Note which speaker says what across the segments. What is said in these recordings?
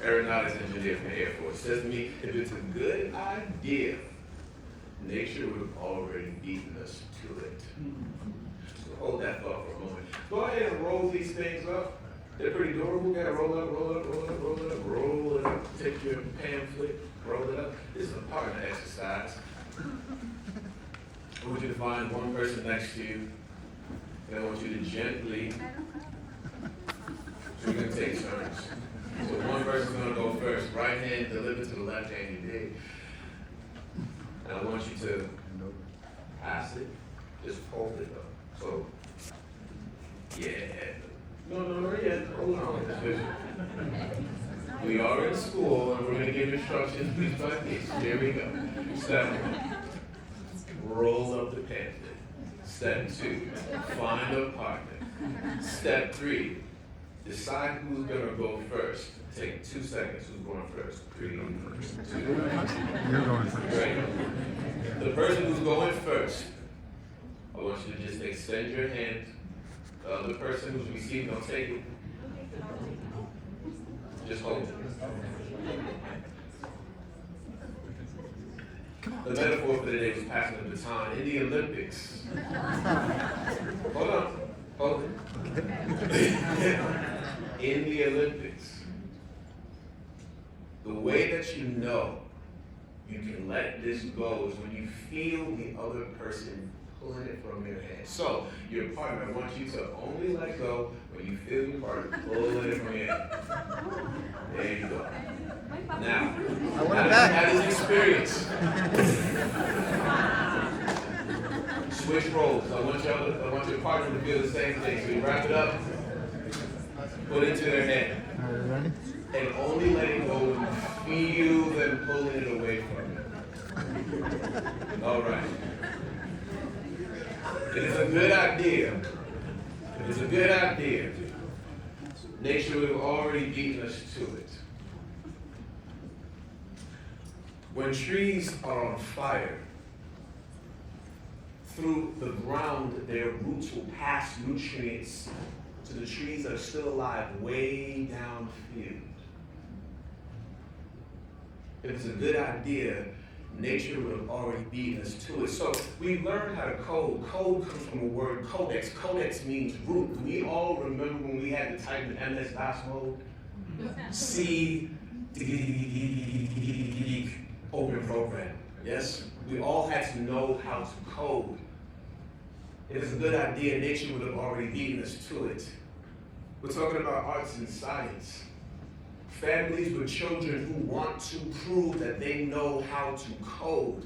Speaker 1: aeronautics engineer from the Air Force, says to me, if it's a good idea, nature would have already beaten us to it. So hold that thought for a moment. Go ahead and roll these things up. They're pretty durable. You gotta roll up, roll up, roll up, roll it up, roll it up. Take your pamphlet, roll it up. This is a partner exercise. I want you to find one person next to you, and I want you to gently, so we're gonna take turns. So one person's gonna go first. Right hand delivered to the left hand, you dig. And I want you to pass it, just hold it up. So, yeah. No, yeah, hold on. We are in school and we're going to give instructions piece by piece. Here we go. Step 1, roll up the pamphlet. Step 2, find a partner. Step 3, decide who's going to go first. Take 2 seconds. Who's going first? 3, 2, 1.
Speaker 2: You're going first.
Speaker 1: Great. The person who's going first, I want you to just extend your hand. The other person who's receiving, don't take it. Just hold it. The metaphor for today was passing the baton. In the Olympics. Hold on. Hold it. In the Olympics, the way that you know you can let this go is when you feel the other person pulling it from your hand. So, your partner, I want you to only let go when you feel your partner pulling it from your hand. There you go. Now that is experience. Switch roles. I want your partner to feel the same thing. So you wrap it up, put it to their hand.
Speaker 2: Are you ready?
Speaker 1: And only let it go when you feel them pulling it away from you. All right. It is a good idea. It is a good idea. Nature would have already beaten us to it. When trees are on fire, through the ground, their roots will pass nutrients to the trees that are still alive way downfield. If it's a good idea, nature would have already beaten us to it. So we learned how to code. Code comes from the word codex. Codex means root. We all remember when we had to type in MS-DOS mode? C, open program. Yes? We all had to know how to code. If it's a good idea, nature would have already beaten us to it. We're talking about arts and science. Families with children who want to prove that they know how to code.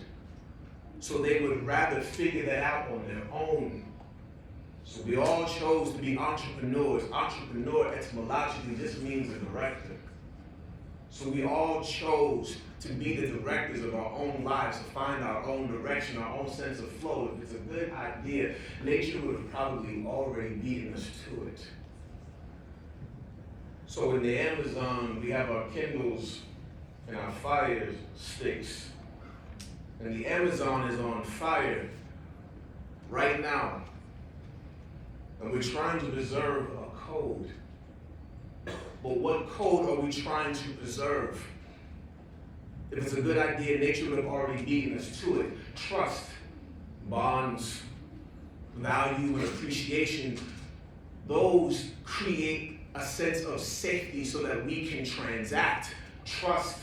Speaker 1: So they would rather figure that out on their own. So we all chose to be entrepreneurs. Entrepreneur etymologically just means a director. So we all chose to be the directors of our own lives, to find our own direction, our own sense of flow. If it's a good idea, nature would have probably already beaten us to it. So in the Amazon, we have our Kindles and our fire sticks. And the Amazon is on fire right now. And we're trying to preserve a code. But what code are we trying to preserve? If it's a good idea, nature would have already beaten us to it. Trust, bonds, value, and appreciation, those create a sense of safety so that we can transact. Trust,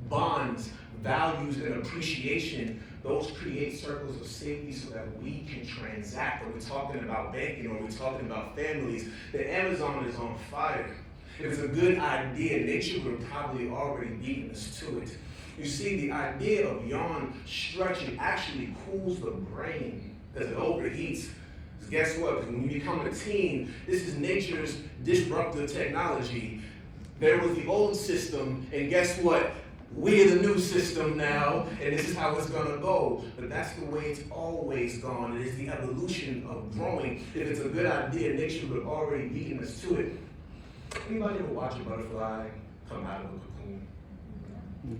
Speaker 1: bonds, values, and appreciation, those create circles of safety so that we can transact. Are we talking about banking, or are we talking about families? The Amazon is on fire. If it's a good idea, nature would have probably already beaten us to it. You see, the idea of yawn stretching actually cools the brain because it overheats. Guess what? When you become a teen, this is nature's disruptive technology. There was the old system, and guess what? We're the new system now, and this is how it's gonna go. But that's the way it's always gone. It is the evolution of growing. If it's a good idea, nature would have already beaten us to it. Anybody ever watch a butterfly come out of a cocoon?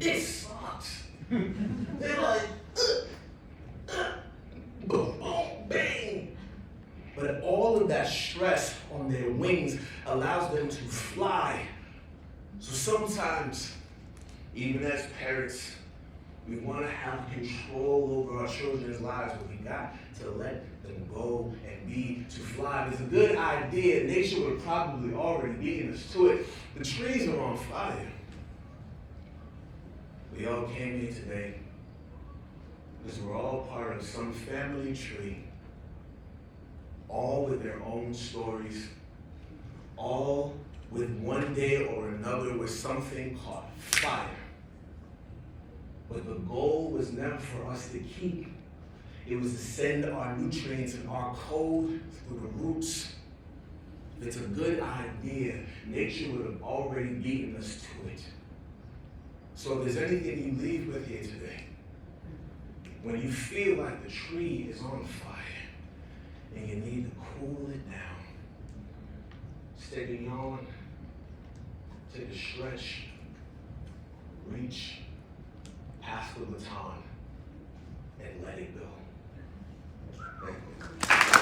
Speaker 1: It sucks. They're like, boom, boom, bang. But all of that stress on their wings allows them to fly So sometimes, even as parents, we want to have control over our children's lives, but we got to let them go and be to fly. It's a good idea. Nature would probably already beaten us to it. The trees are on fire. We all came here today because we're all part of some family tree, all with their own stories, all with one day or another with something called fire. But the goal was never for us to keep. It was to send our nutrients and our code through the roots. If it's a good idea, nature would have already beaten us to it. So if there's anything you leave with here today, when you feel like the tree is on fire and you need to cool it down, take a yawn, take a stretch, reach, pass the baton, and let it go.